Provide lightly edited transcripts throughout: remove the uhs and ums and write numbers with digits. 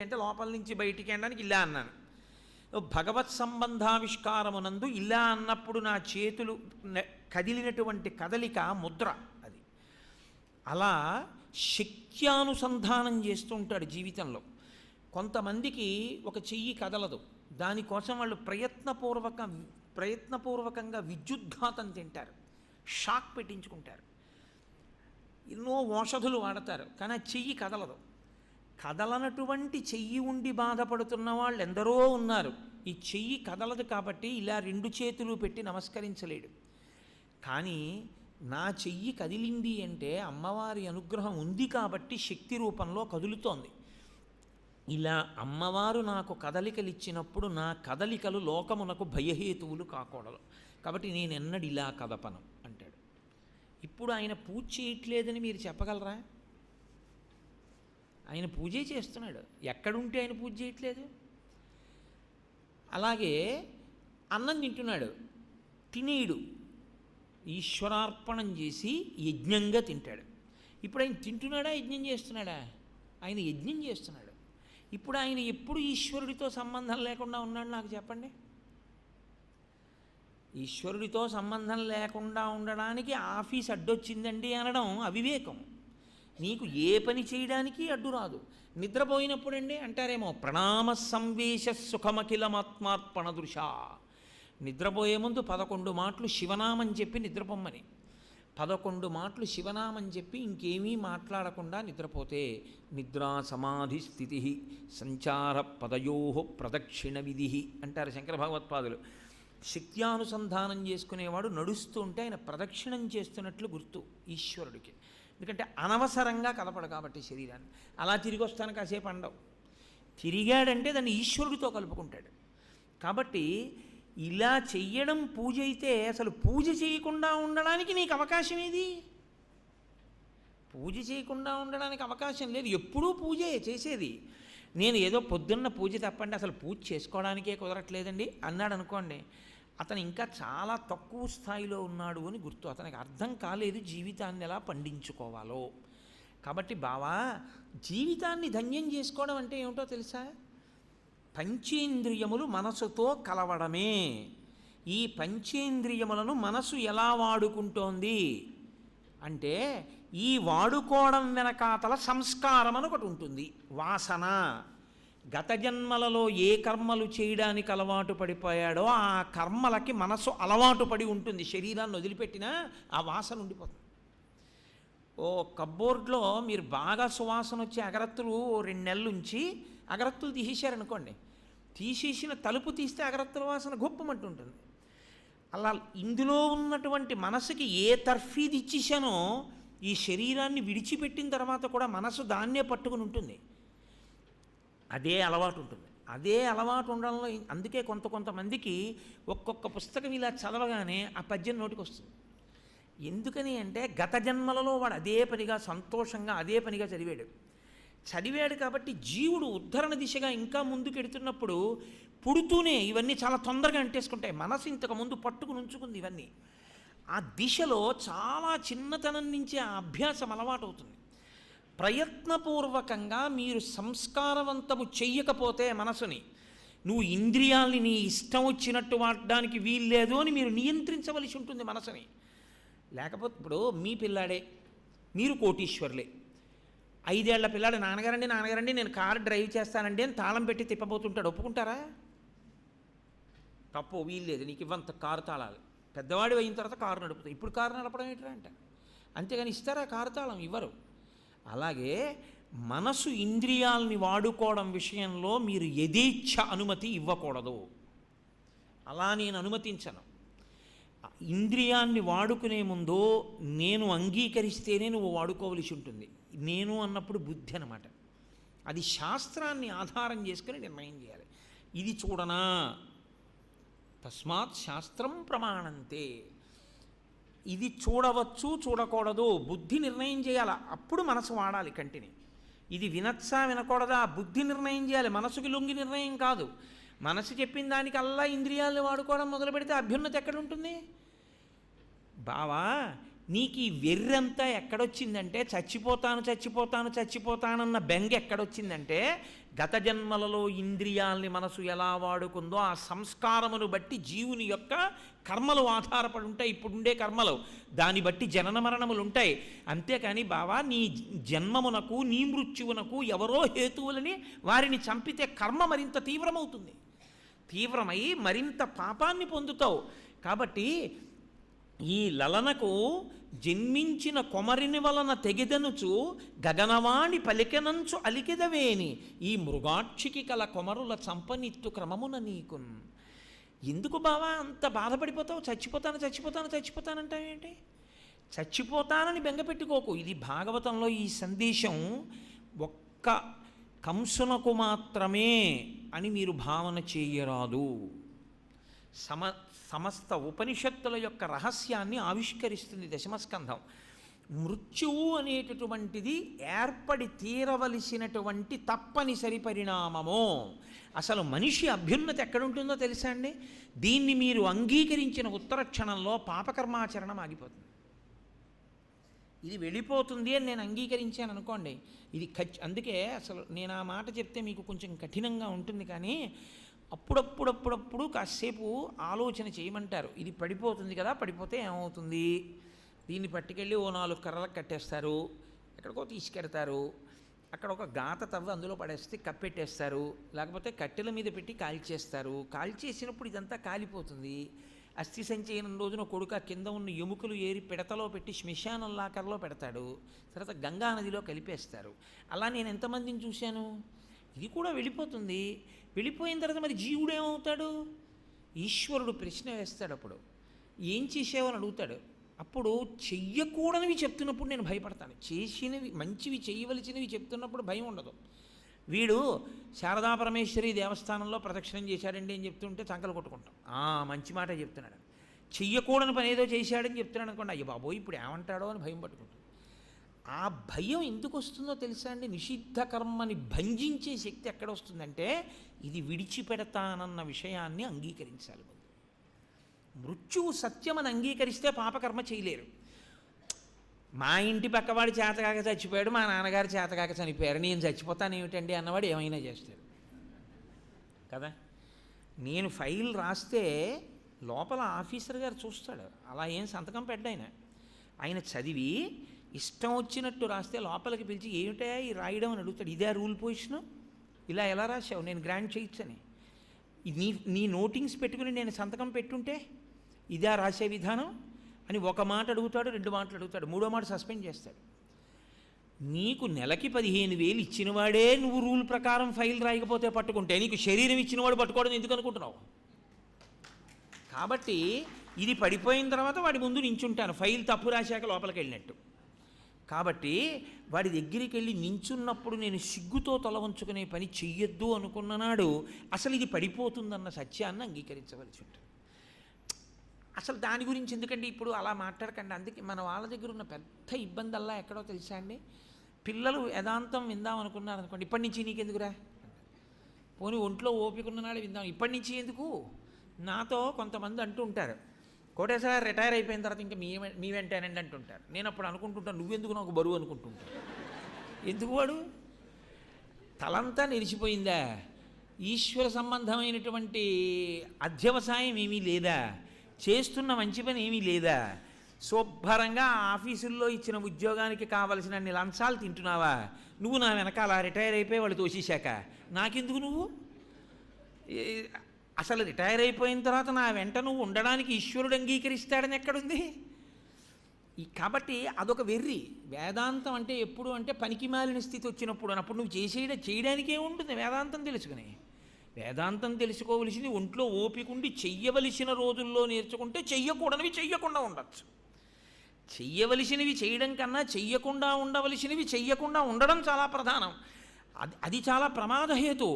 అంటే లోపల నుంచి బయటికి అనడానికి ఇలా అన్నాను. భగవత్ సంబంధావిష్కారమునందు ఇలా అన్నప్పుడు నా చేతులు కదిలినటువంటి కదలిక ముద్ర అది. అలా శక్త్యానుసంధానం చేస్తూ ఉంటాడు జీవితంలో. కొంతమందికి ఒక చెయ్యి కదలదు, దానికోసం వాళ్ళు ప్రయత్నపూర్వకంగా విద్యుద్ఘాతం తింటారు, షాక్ పెట్టించుకుంటారు, ఎన్నో ఔషధులు వాడతారు, కానీ ఆ చెయ్యి కదలదు. కదలనటువంటి చెయ్యి ఉండి బాధపడుతున్న వాళ్ళు ఎందరో ఉన్నారు. ఈ చెయ్యి కదలదు కాబట్టి ఇలా రెండు చేతులు పెట్టి నమస్కరించలేడు. కానీ నా చెయ్యి కదిలింది అంటే అమ్మవారి అనుగ్రహం ఉంది కాబట్టి శక్తి రూపంలో కదులుతోంది. ఇలా అమ్మవారు నాకు కదలికలు ఇచ్చినప్పుడు నా కదలికలు లోకమునకు భయహేతువులు కాకూడదు, కాబట్టి నేను ఎన్నడూ ఇలా కదపను అంటాడు. ఇప్పుడు ఆయన పూజ చేయట్లేదని మీరు చెప్పగలరా? ఆయన పూజే చేస్తున్నాడు. ఎక్కడుంటే ఆయన పూజ చేయట్లేదు? అలాగే అన్నం తింటున్నాడు, తినేడు ఈశ్వరార్పణం చేసి యజ్ఞంగా తింటాడు. ఇప్పుడు ఆయన తింటున్నాడా, యజ్ఞం చేస్తున్నాడా? ఆయన యజ్ఞం చేస్తున్నాడు. ఇప్పుడు ఆయన ఎప్పుడు ఈశ్వరుడితో సంబంధం లేకుండా ఉన్నాడు నాకు చెప్పండి. ఈశ్వరుడితో సంబంధం లేకుండా ఉండడానికి ఆఫీస్ అడ్డొచ్చిందండి అనడం అవివేకం. నీకు ఏ పని చేయడానికి అడ్డు రాదు. నిద్రపోయినప్పుడండి అంటారేమో ప్రణామ సంవేశ సుఖమఖిలమాత్మార్పణ దృశ. నిద్రపోయే ముందు 11 మాటలు శివనామని చెప్పి నిద్రపోమ్మని. 11 మాటలు శివనామం చెప్పి ఇంకేమీ మాట్లాడకుండా నిద్రపోతే నిద్రా సమాధి స్థితి సంచార పదయో ప్రదక్షిణ విధి అంటారు శంకర భగవత్పాదులు. శక్త్యానుసంధానం చేసుకునేవాడు నడుస్తూ ఉంటే ఆయన ప్రదక్షిణం చేస్తున్నట్లు గుర్తు ఈశ్వరుడికి. ఎందుకంటే అనవసరంగా కలపడు కాబట్టి శరీరాన్ని. అలా తిరిగి వస్తాను కాసేపు అండవు. తిరిగాడంటే దాన్ని ఈశ్వరుడితో కలుపుకుంటాడు. కాబట్టి ఇలా చెయ్యడం పూజ అయితే అసలు పూజ చేయకుండా ఉండడానికి నీకు అవకాశం ఏది? పూజ చేయకుండా ఉండడానికి అవకాశం లేదు. ఎప్పుడూ పూజే చేసేది. నేను ఏదో పొద్దున్న పూజ తప్పండి అసలు పూజ చేసుకోవడానికే కుదరట్లేదండి అన్నాడు అనుకోండి, అతను ఇంకా చాలా తక్కువ స్థాయిలో ఉన్నాడు అని గుర్తు. అతనికి అర్థం కాలేదు జీవితాన్ని ఎలా పండించుకోవాలో. కాబట్టి బావా, జీవితాన్ని ధన్యం చేసుకోవడం అంటే ఏమిటో తెలుసా? పంచేంద్రియములు మనసుతో కలవడమే. ఈ పంచేంద్రియములను మనసు ఎలా వాడుకుంటోంది అంటే ఈ వాడుకోవడం వెనకాతల సంస్కారం అని ఒకటి ఉంటుంది, వాసన. గత జన్మలలో ఏ కర్మలు చేయడానికి అలవాటు పడిపోయాడో ఆ కర్మలకి మనసు అలవాటు పడి ఉంటుంది. శరీరాన్ని వదిలిపెట్టినా ఆ వాసన ఉండిపోతుంది. ఓ కబ్బోర్డ్లో మీరు బాగా సువాసన వచ్చే అగరత్తులు 2 నెలలు ఉంచి అగరత్తులు తీసేశారనుకోండి, తీసేసిన తలుపు తీస్తే అగరత్తుల వాసన గొప్పమంటుంటుంది. అలా ఇందులో ఉన్నటువంటి మనసుకి ఏ తర్ఫీదు ఇచ్చేసానో ఈ శరీరాన్ని విడిచిపెట్టిన తర్వాత కూడా మనసు దాన్నే పట్టుకుని ఉంటుంది. అదే అలవాటు ఉంటుంది. అదే అలవాటు ఉండడంలో అందుకే కొంతమందికి ఒక్కొక్క పుస్తకం ఇలా చదవగానే ఆ పద్యం నోటికి వస్తుంది. ఎందుకని అంటే గత జన్మలలో వాడు అదే పనిగా సంతోషంగా అదే పనిగా చదివాడు కాబట్టి జీవుడు ఉద్ధరణ దిశగా ఇంకా ముందుకెడుతున్నప్పుడు పుడుతూనే ఇవన్నీ చాలా తొందరగా అంటేసుకుంటాయి. మనసు ఇంతకుముందు పట్టుకుని ఉంచుకుంది ఇవన్నీ. ఆ దిశలో చాలా చిన్నతనం నుంచే ఆ అభ్యాసం అలవాటు అవుతుంది. ప్రయత్నపూర్వకంగా మీరు సంస్కారవంతము చెయ్యకపోతే మనసుని, నువ్వు ఇంద్రియాల్ని నీ ఇష్టం వచ్చినట్టు వాడడానికి వీల్లేదు అని మీరు నియంత్రించవలసి ఉంటుంది మనసుని. లేకపోతే ఇప్పుడు మీ పిల్లాడే, మీరు కోటీశ్వర్లే, 5 ఏళ్ల పిల్లాడు నాన్నగారండి నేను కారు డ్రైవ్ చేస్తానండి అని తాళం పెట్టి తిప్పబోతుంటాడు, ఒప్పుకుంటారా? తప్పు, వీల్లేదు, నీకు ఇవ్వంత కారు తాళాలు. పెద్దవాడు అయిన తర్వాత కారు నడుపుతావు. ఇప్పుడు కారు నడపడం ఏంటంటే అంట, అంతేగాని ఇస్తారా కారు తాళం? ఇవ్వరు. అలాగే మనసు ఇంద్రియాలని వాడుకోవడం విషయంలో మీరు యథేచ్ఛ అనుమతి ఇవ్వకూడదు. అలా నేను అనుమతించను. ఇంద్రియాన్ని వాడుకునే ముందు నేను అంగీకరిస్తేనే నువ్వు వాడుకోవలసి ఉంటుంది. నేను అన్నప్పుడు బుద్ధి అన్నమాట. అది శాస్త్రాన్ని ఆధారం చేసుకుని నిర్ణయం చేయాలి. ఇది చూడనా, తస్మాత్ శాస్త్రం ప్రమాణంతే. ఇది చూడవచ్చు చూడకూడదు బుద్ధి నిర్ణయం చేయాలి. అప్పుడు మనసు వాడాలి కంటిని. ఇది వినచ్చా వినకూడదా బుద్ధి నిర్ణయం చేయాలి, మనసుకి లొంగి నిర్ణయం కాదు. మనసు చెప్పిన దానికల్లా ఇంద్రియాలను వాడుకోవడం మొదలు పెడితే అభ్యున్నతి ఎక్కడ ఉంటుంది? బావా, నీకు ఈ వెర్రంతా ఎక్కడొచ్చిందంటే చచ్చిపోతాను చచ్చిపోతాను చచ్చిపోతానన్న బెంగ ఎక్కడొచ్చిందంటే గత జన్మలలో ఇంద్రియాల్ని మనసు ఎలా వాడుకుందో ఆ సంస్కారమును బట్టి జీవుని యొక్క కర్మలు ఆధారపడి ఉంటాయి. ఇప్పుడుండే కర్మలు దాన్ని బట్టి జనన మరణములు ఉంటాయి. అంతేకాని బావా నీ జన్మమునకు నీ మృత్యువునకు ఎవరో హేతువులని వారిని చంపితే కర్మ మరింత తీవ్రమవుతుంది. తీవ్రమై మరింత పాపాన్ని పొందుతావు. కాబట్టి ఈ లలనకు జన్మించిన కొమరిని వలన తెగిదనుచు గగనవాణి పలికెనంచు అలికెదవేని ఈ మృగాక్షికి కల కొమరుల చంపనిత్తు క్రమమున నీకు. ఎందుకు బావా అంత బాధపడిపోతావు? చచ్చిపోతాను చచ్చిపోతాను చచ్చిపోతానంటావేంటి? చచ్చిపోతానని బెంగపెట్టుకోకు. ఇది భాగవతంలో ఈ సందేశం ఒక్క కంసునకు మాత్రమే అని మీరు భావన చేయరాదు. సమస్త ఉపనిషత్తుల యొక్క రహస్యాన్ని ఆవిష్కరిస్తుంది దశమస్కంధం. మృత్యువు అనేటటువంటిది ఏర్పడి తీరవలసినటువంటి తప్పనిసరి పరిణామము. అసలు మనిషి అభ్యున్నతి ఎక్కడుంటుందో తెలుసా అండి? దీన్ని మీరు అంగీకరించిన ఉత్తర క్షణంలో పాపకర్మాచరణం ఆగిపోతుంది. ఇది వెళ్ళిపోతుంది అని నేను అంగీకరించాను అనుకోండి, ఇది అందుకే అసలు నేను ఆ మాట చెప్తే మీకు కొంచెం కఠినంగా ఉంటుంది, కానీ అప్పుడప్పుడప్పుడప్పుడు కాసేపు ఆలోచన చేయమంటారు. ఇది పడిపోతుంది కదా, పడిపోతే ఏమవుతుంది? దీన్ని పట్టుకెళ్ళి ఓ 4 కర్రలకు కట్టేస్తారు, ఎక్కడికో తీసుకెడతారు, అక్కడ ఒక గాత తవ్వి అందులో పడేస్తే కప్పెట్టేస్తారు, లేకపోతే కట్టెల మీద పెట్టి కాల్చేస్తారు. కాల్చేసినప్పుడు ఇదంతా కాలిపోతుంది. అస్థి సంచయనం రోజున కొడుక కింద ఉన్న ఎముకలు ఏరి పిడతలో పెట్టి శ్మశానం లాకర్లో పెడతాడు, తర్వాత గంగా నదిలో కలిపేస్తారు. అలా నేను ఎంతమందిని చూశాను. ఇది కూడా వెళ్ళిపోతుంది. వెళ్ళిపోయిన తర్వాత మరి జీవుడు ఏమవుతాడు? ఈశ్వరుడు ప్రశ్న వేస్తాడు. అప్పుడు ఏం చేసావని అడుగుతాడు. అప్పుడు చెయ్యకూడనివి చెప్తున్నప్పుడు నేను భయపడతాను. చేసినవి మంచివి చేయవలసినవి చెప్తున్నప్పుడు భయం ఉండదు. వీడు శారదాపరమేశ్వరి దేవస్థానంలో ప్రదక్షిణం చేశాడండి అని చెప్తుంటే చంకలు కొట్టుకుంటాం. మంచి మాట చెప్తున్నాడు. చెయ్యకూడని పని ఏదో చేశాడని చెప్తున్నాడు అనుకోండి, అయ్యో బాబోయ్ ఇప్పుడు ఏమంటాడో అని భయం పట్టుకుంటాం. ఆ భయం ఎందుకు వస్తుందో తెలుసా అండి? నిషిద్ధ కర్మని భంజించే శక్తి ఎక్కడ వస్తుందంటే ఇది విడిచిపెడతానన్న విషయాన్ని అంగీకరించాలి. మృత్యువు సత్యమని అంగీకరిస్తే పాపకర్మ చేయలేరు. మా ఇంటి పక్కవాడు చేతకాక చచ్చిపోయాడు, మా నాన్నగారు చేతకాక చనిపోయారు, నేను చచ్చిపోతాను ఏమిటండి అన్నవాడు ఏమైనా చేస్తాడు కదా. నేను ఫైల్ రాస్తే లోపల ఆఫీసర్ గారు చూస్తాడు, అలా ఏం సంతకం పెట్టాయన. ఆయన చదివి ఇష్టం వచ్చినట్టు రాస్తే లోపలికి పిలిచి ఏమిటా ఈ రాయడం అని అడుగుతాడు. ఇదే రూల్ పొజిషను, ఇలా ఎలా రాశావు, నేను గ్రాంట్ చేయొచ్చని. నీ నోటింగ్స్ పెట్టుకుని నేను సంతకం పెట్టుంటే ఇదే రాసే విధానం అని ఒక మాట అడుగుతాడు, 2 మాటలు అడుగుతాడు, 3వ మాట సస్పెండ్ చేస్తాడు. నీకు నెలకి 15,000 ఇచ్చినవాడే నువ్వు రూల్ ప్రకారం ఫైల్ రాయకపోతే పట్టుకుంటే నీకు శరీరం ఇచ్చినవాడు పట్టుకోవడం ఎందుకు అనుకుంటున్నావు? కాబట్టి ఇది పడిపోయిన తర్వాత వాడి ముందు నించుంటాను, ఫైల్ తప్పు రాశాక లోపలికి వెళ్ళినట్టు. కాబట్టి వాడి దగ్గరికి వెళ్ళి నించున్నప్పుడు నేను సిగ్గుతో తల వంచుకునే పని చెయ్యొద్దు అనుకున్ననాడు అసలు ఇది పడిపోతుందన్న సత్యాన్ని అంగీకరించవలసి ఉంటుంది. అసలు దాని గురించి ఎందుకంటే ఇప్పుడు అలా మాట్లాడకండి. అందుకే మన వాళ్ళ దగ్గర ఉన్న పెద్ద ఇబ్బంది అల్లా ఎక్కడో తెలుసా అండి? పిల్లలు యథాంతం విందాం అనుకున్నారు అనుకోండి, ఇప్పటి నుంచి నీకెందుకురా, పోనీ ఒంట్లో ఓపిక ఉన్ననాడు విందాం, ఇప్పటి నుంచి ఎందుకు? నాతో కొంతమంది అంటూ ఉంటారు, కోటేశ్వర రిటైర్ అయిపోయిన తర్వాత ఇంకా మీ వెంటేనండి అంటుంటారు. నేను అప్పుడు అనుకుంటుంటాను, నువ్వెందుకు నాకు బరువు అనుకుంటుంటాను. ఎందుకు వాడు తలంతా నిలిచిపోయిందా? ఈశ్వర సంబంధమైనటువంటి అధ్యవసాయం ఏమీ లేదా? చేస్తున్న మంచి పని ఏమీ లేదా? శుభ్రంగా ఆఫీసుల్లో ఇచ్చిన ఉద్యోగానికి కావలసిన అన్ని లంచాలు తింటున్నావా? నువ్వు నా వెనకాల రిటైర్ అయిపోయి వాళ్ళు తోసేశాక నాకెందుకు? నువ్వు అసలు రిటైర్ అయిపోయిన తర్వాత నా వెంట నువ్వు ఉండడానికి ఈశ్వరుడు అంగీకరిస్తాడని ఎక్కడుంది? కాబట్టి అదొక వెర్రి. వేదాంతం అంటే ఎప్పుడు అంటే పనికి మాలిన స్థితి వచ్చినప్పుడు, అప్పుడు నువ్వు చేయడానికే ఉంటుంది. వేదాంతం తెలుసుకుని వేదాంతం తెలుసుకోవలసింది ఒంట్లో ఓపికండి చెయ్యవలసిన రోజుల్లో నేర్చుకుంటే చెయ్యకూడనివి చెయ్యకుండా ఉండొచ్చు. చెయ్యవలసినవి చేయడం కన్నా చెయ్యకుండా ఉండవలసినవి చెయ్యకుండా ఉండడం చాలా ప్రధానం. అది చాలా ప్రమాదహేతు.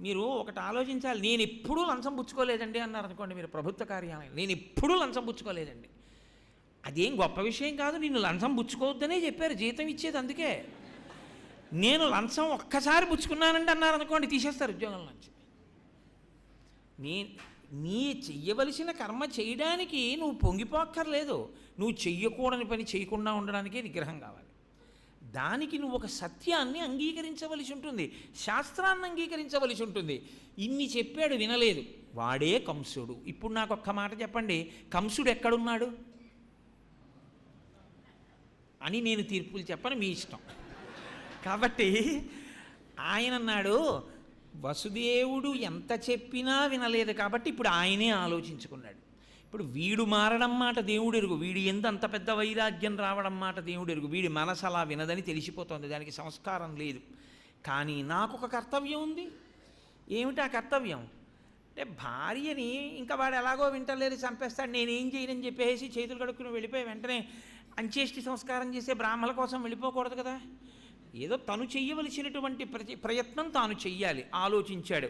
మీరు ఒకటి ఆలోచించాలి. నేను ఎప్పుడూ లంచం పుచ్చుకోలేదండి అన్నారు అనుకోండి మీరు ప్రభుత్వ కార్యాలయం, నేను ఎప్పుడూ లంచం పుచ్చుకోలేదండి. అదేం గొప్ప విషయం కాదు, నిన్ను లంచం పుచ్చుకోవద్దనే చెప్పారు, జీతం ఇచ్చేది అందుకే. నేను లంచం ఒక్కసారి పుచ్చుకున్నానండి అన్నారు అనుకోండి, తీసేస్తారు ఉద్యోగం నుంచి. నీ చెయ్యవలసిన కర్మ చేయడానికి నువ్వు పొంగిపోక్కర్లేదు. నువ్వు చెయ్యకూడని పని చేయకుండా ఉండడానికే నిగ్రహం కావాలి. దానికి నువ్వు ఒక సత్యాన్ని అంగీకరించవలసి ఉంటుంది, శాస్త్రాన్ని అంగీకరించవలసి ఉంటుంది. ఇన్ని చెప్పాడు, వినలేదు, వాడే కంసుడు. ఇప్పుడు నాకు ఒక్క మాట చెప్పండి, కంసుడు ఎక్కడున్నాడు అని నేను తీర్పులు చెప్పను, మీ ఇష్టం. కాబట్టి ఆయన అన్నాడు, వసుదేవుడు ఎంత చెప్పినా వినలేదు కాబట్టి ఇప్పుడు ఆయనే ఆలోచించుకున్నాడు. ఇప్పుడు వీడు మారడం మాట దేవుడు ఎరుగు, వీడి ఎంత అంత పెద్ద వైరాగ్యం రావడం మాట దేవుడు ఎరుగు. వీడి మనసు అలా వినదని తెలిసిపోతుంది, దానికి సంస్కారం లేదు. కానీ నాకు ఒక కర్తవ్యం ఉంది. ఏమిటి ఆ కర్తవ్యం అంటే, భార్యని ఇంకా వాడు ఎలాగో వింటలేదు, చంపేస్తాడు, నేనేం చేయనని చెప్పేసి చేతులు కడుక్కుని వెళ్ళిపోయి వెంటనే అంచేష్టి సంస్కారం చేసే బ్రాహ్మణుల కోసం వెళ్ళిపోకూడదు కదా. ఏదో తను చెయ్యవలసినటువంటి ప్రయత్నం తాను చెయ్యాలి. ఆలోచించాడు.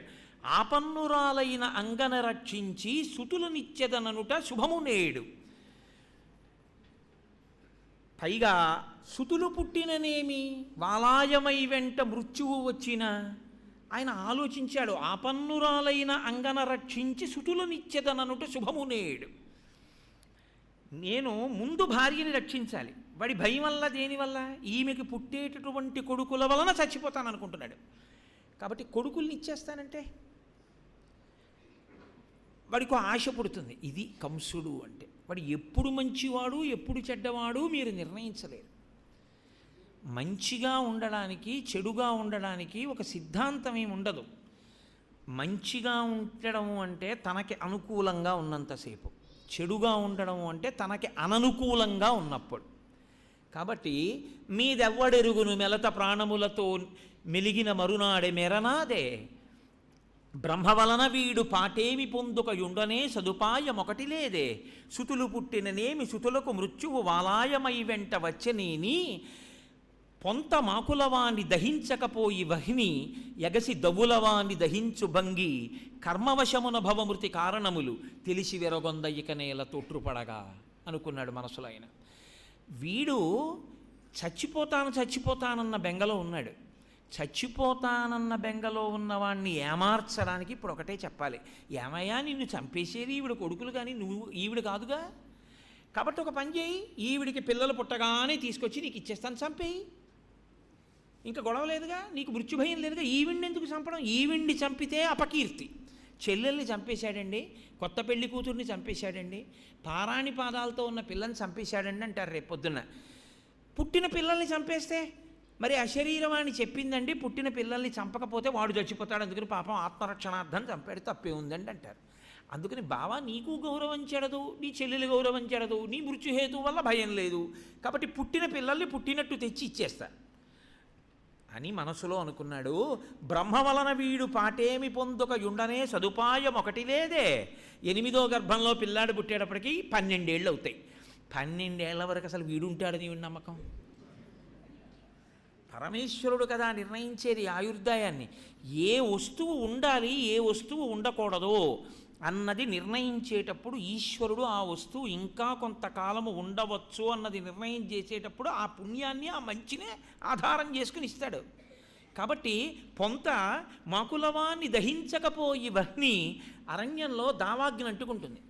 ఆపన్నురాలైన అంగన రక్షించి సుతులనిచ్చెదననుట శుభము నేడు. పైగా సుతులు పుట్టిననేమి, వాలాయమై వెంట మృత్యువు వచ్చిన. ఆయన ఆలోచించాడు. ఆపన్నురాలైన అంగన రక్షించి సుతులనిచ్చెదననుట శుభము నేడు. నేను ముందు భార్యని రక్షించాలి. వాడి భయం వల్ల, దేనివల్ల, ఈమెకి పుట్టేటటువంటి కొడుకుల వలన చచ్చిపోతాను అనుకుంటున్నాడు. కాబట్టి కొడుకుల్ని ఇచ్చేస్తానంటే వాడికి ఆశ పుడుతుంది. ఇది కంసుడు అంటే. వాడు ఎప్పుడు మంచివాడు ఎప్పుడు చెడ్డవాడు మీరు నిర్ణయించలేరు. మంచిగా ఉండడానికి చెడుగా ఉండడానికి ఒక సిద్ధాంతం ఏమి ఉండదు. మంచిగా ఉండడం అంటే తనకి అనుకూలంగా ఉన్నంతసేపు, చెడుగా ఉండడం అంటే తనకి అననుకూలంగా ఉన్నప్పుడు. కాబట్టి మీదెవ్వడెరుగును మెలత ప్రాణములతో మెలిగిన మరునాడే మెరనాదే, బ్రహ్మ వలన వీడు పాటేమి పొందుక యుండనే సదుపాయమొకటి లేదే, సుతులు పుట్టిననేమి సుతులకు మృత్యువు వాలాయమై వెంట వచ్చనేని, పొంత మాకులవాణ్ణి దహించకపోయి వహ్ని ఎగసి దవ్వులవాణ్ణి దహించు భంగి, కర్మవశమున భవమృతి కారణములు తెలిసి వెరగొంద ఇక నేల తొట్టుపడగా అనుకున్నాడు మనసులో ఆయన. వీడు చచ్చిపోతానన్న బెంగలో ఉన్నాడు. చచ్చిపోతానన్న బెంగలో ఉన్నవాణ్ణి ఏమార్చడానికి ఇప్పుడు ఒకటే చెప్పాలి. ఏమయ్యా, నిన్ను చంపేసేది ఈవిడ కొడుకులు కానీ నువ్వు ఈవిడ కాదుగా. కాబట్టి ఒక పని చేయి, ఈవిడికి పిల్లలు పుట్టగానే తీసుకొచ్చి నీకు ఇచ్చేస్తాను, చంపేయి, ఇంకా గొడవ లేదుగా, నీకు మృత్యుభయం లేదుగా. ఈవిడ్ని ఎందుకు చంపడం? ఈవిడ్ని చంపితే అపకీర్తి. చెల్లెల్ని చంపేశాడండి, కొత్త పెళ్లి కూతుర్ని చంపేశాడండి, పారాణి పాదాలతో ఉన్న పిల్లని చంపేశాడండి అంటారు రేపొద్దున. పుట్టిన పిల్లల్ని చంపేస్తే మరి అశరీరవాణి చెప్పిందండి, పుట్టిన పిల్లల్ని చంపకపోతే వాడు చచ్చిపోతాడు, అందుకని పాపం ఆత్మరక్షణార్థం చంపాడు, తప్పే ఉందండి అంటారు. అందుకని బావా నీకు గౌరవం చెడదు, నీ చెల్లెలు గౌరవం చెడదు, నీ మృత్యుహేతు వల్ల భయం లేదు, కాబట్టి పుట్టిన పిల్లల్ని పుట్టినట్టు తెచ్చి ఇచ్చేస్తారు అని మనసులో అనుకున్నాడు. బ్రహ్మ వలన వీడు పాటేమి పొందుక యుండనే సదుపాయం ఒకటి లేదే. 8వ గర్భంలో పిల్లాడు పుట్టేటప్పటికి 12 ఏళ్ళు అవుతాయి. 12 ఏళ్ల వరకు అసలు వీడు ఉంటాడని నమ్మకం? పరమేశ్వరుడు కదా నిర్ణయించేది ఆయుర్దాయాన్ని. ఏ వస్తువు ఉండాలి, ఏ వస్తువు ఉండకూడదు అన్నది నిర్ణయించేటప్పుడు ఈశ్వరుడు ఆ వస్తువు ఇంకా కొంతకాలము ఉండవచ్చు అన్నది నిర్ణయం చేసేటప్పుడు ఆ పుణ్యాన్ని, ఆ మంచినే ఆధారం చేసుకుని ఇస్తాడు. కాబట్టి పొంత మాకులవాన్ని దహించకపోయి వహ్ని, అరణ్యంలో దావాగ్ని అంటుకుంటుంది.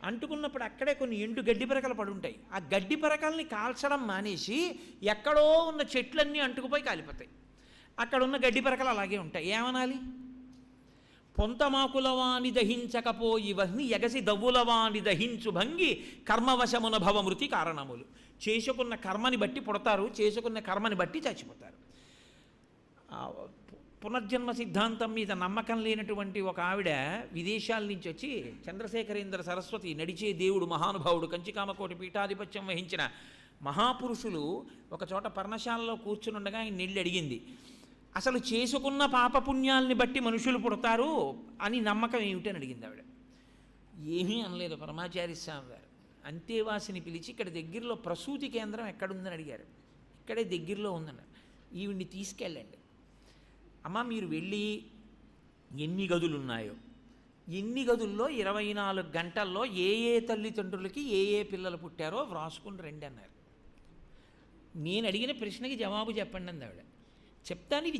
అంటుకున్నప్పుడు అక్కడే కొన్ని ఎండు గడ్డి పరకలు పడి ఉంటాయి. ఆ గడ్డి పరకల్ని కాల్చడం మానేసి ఎక్కడో ఉన్న చెట్లన్నీ అంటుకుపోయి కాలిపోతాయి. అక్కడ ఉన్న గడ్డి పరకలు అలాగే ఉంటాయి. ఏమనాలి? పొంతమాకులవాని దహించకపోయి వహ్ని ఎగసి దవ్వులవాని దహించు భంగి, కర్మవశమున భవమృతి కారణములు. చేసుకున్న కర్మని బట్టి పుడతారు, చేసుకున్న కర్మని బట్టి చచ్చిపోతారు. పునర్జన్మ సిద్ధాంతం మీద నమ్మకం లేనటువంటి ఒక ఆవిడ విదేశాల నుంచి వచ్చి, చంద్రశేఖరేంద్ర సరస్వతి నడిచే దేవుడు మహానుభావుడు, కంచికామకోటి పీఠాధిపత్యం వహించిన మహాపురుషులు ఒకచోట పర్ణశాలలో కూర్చునుండగా ఆయన నీళ్ళు అడిగింది, అసలు చేసుకున్న పాపపుణ్యాల్ని బట్టి మనుషులు పుడతారు అని నమ్మకం ఏమిటని అడిగింది ఆవిడ. ఏమీ అనలేదు పరమాచార్య స్వామి గారు. అంతేవాసిని పిలిచి, ఇక్కడ దగ్గరలో ప్రసూతి కేంద్రం ఎక్కడుందని అడిగారు. ఇక్కడే దగ్గరలో ఉందన్నారు. ఈవిడ్ని తీసుకెళ్ళండి, అమ్మ మీరు వెళ్ళి ఎన్ని గదులు ఉన్నాయో, ఎన్ని గదుల్లో 24 గంటల్లో ఏ తల్లిదండ్రులకి ఏ పిల్లలు పుట్టారో వ్రాసుకుని రండి అన్నారు. నేను అడిగిన ప్రశ్నకి జవాబు చెప్పండి అంది ఆవిడ. చెప్తాను, ఇది